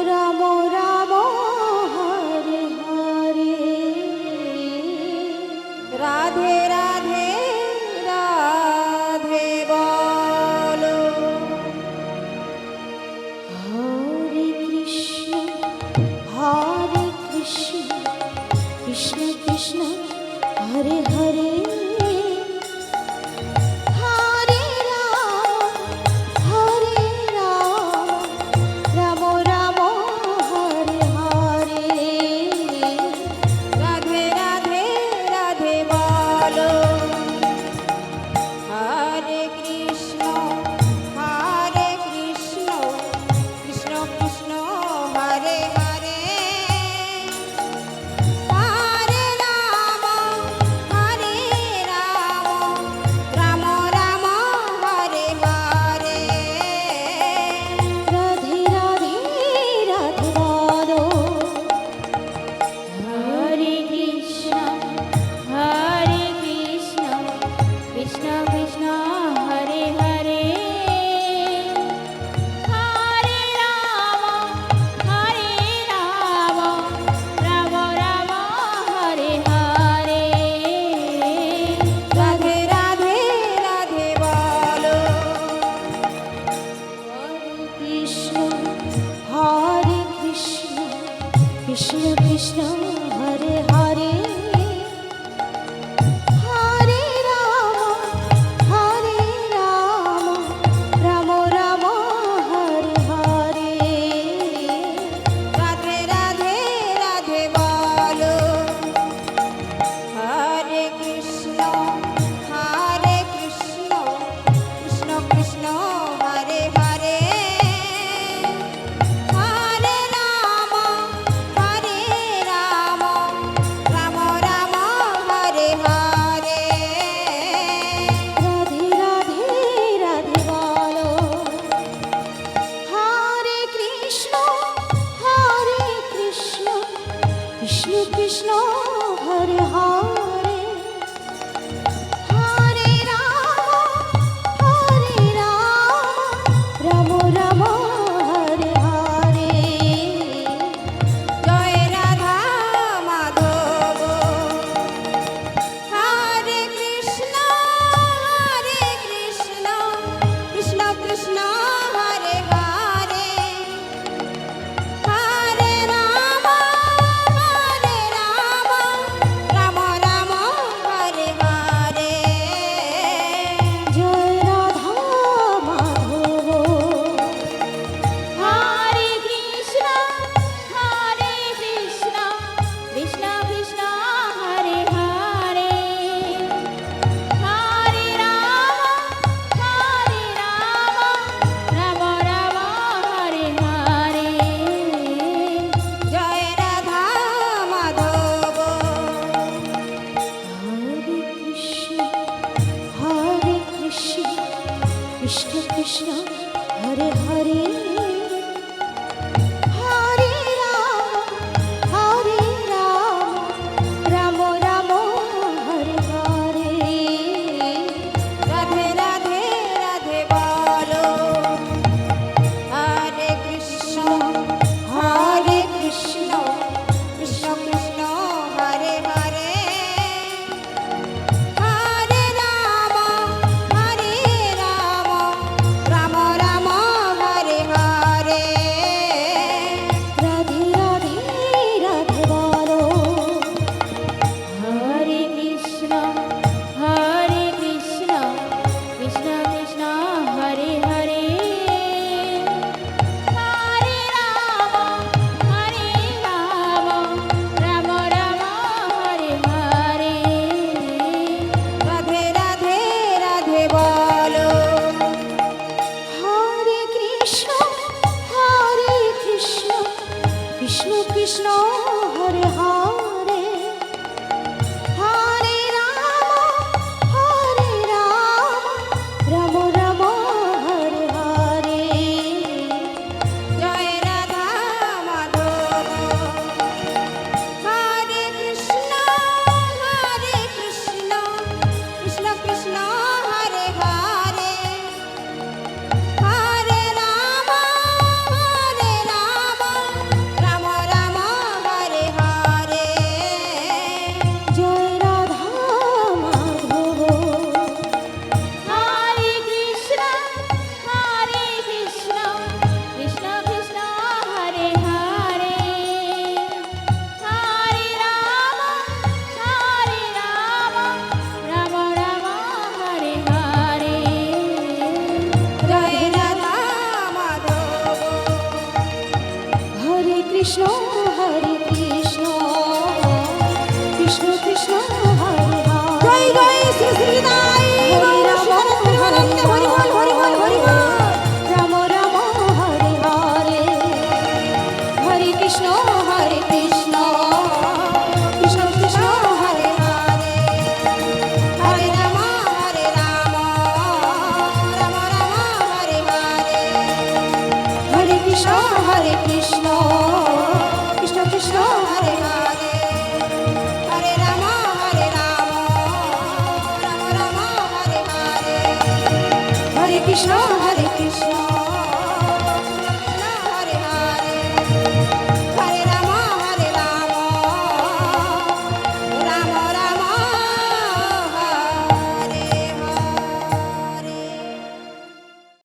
রাম রাম হরে হরে রাধে রাধে রাধে বলো। হরে কৃষ্ণ কৃষ্ণ কৃষ্ণ হরে হরে কৃষ্ণ কৃষ্ণ হরে হরে হরে রাম রাম রাম হরে হরে রাধে রাধে রাধে বলো। হরে কৃষ্ণ কৃষ্ণ কৃষ্ণ হরে হরে কৃষ্ণ হরে হরে হরে রাম রাম হরে হরে জয় রাধা মাধব। হরে কৃষ্ণ কৃষ্ণ কৃষ্ণ হরে হরে হরে রাম রাম রাম হরে হরে জয় রাধা মাধব। হরে কৃষ্ণ কৃষ্ণ কৃষ্ণ হরে হরে হরে রাম রাম রাম হরে হরে জয় রাধা মাধব। হরে কৃষ্ণ কৃষ্ণ কৃষ্ণ হরে হরে হরে রাম রাম হরে হরে রাধে রাধে রাধে বলো। হরে কৃষ্ণ কৃষ্ণ কৃষ্ণ হরে হরে হরে রাম রাম রাম হরে হরে রাধে রাধে রাধে বলো। হরে কৃষ্ণ কৃষ্ণ কৃষ্ণ হরে হরে হরে রাম রাম হরে হরে রাধে রাধে রাধে বলো। হরে কৃষ্ণ কৃষ্ণ কৃষ্ণ হরে হরে হরে রাম রাম হরে হরে জয় রাধা মাধব। হরে কৃষ্ণ কৃষ্ণ কৃষ্ণ হরে হরে হরে রাম কৃষ্ণ হরে কৃষ্ণ কৃষ্ণ কৃষ্ণ হরে হরে জয় জয় শ্রী শ্রী দাই হরে রাম হরি বল হরি বল হরি বল রাম রাম হরে হরে হরে কৃষ্ণ হরে কৃষ্ণ কৃষ্ণ কৃষ্ণ হরে হরে হরে রাম রাম রাম হরে হরে হরে কৃষ্ণ হরে কৃষ্ণ কৃষ্ণ কৃষ্ণ হরে হরে হরে রাম রাম রাম হরে হরে হরে কৃষ্ণ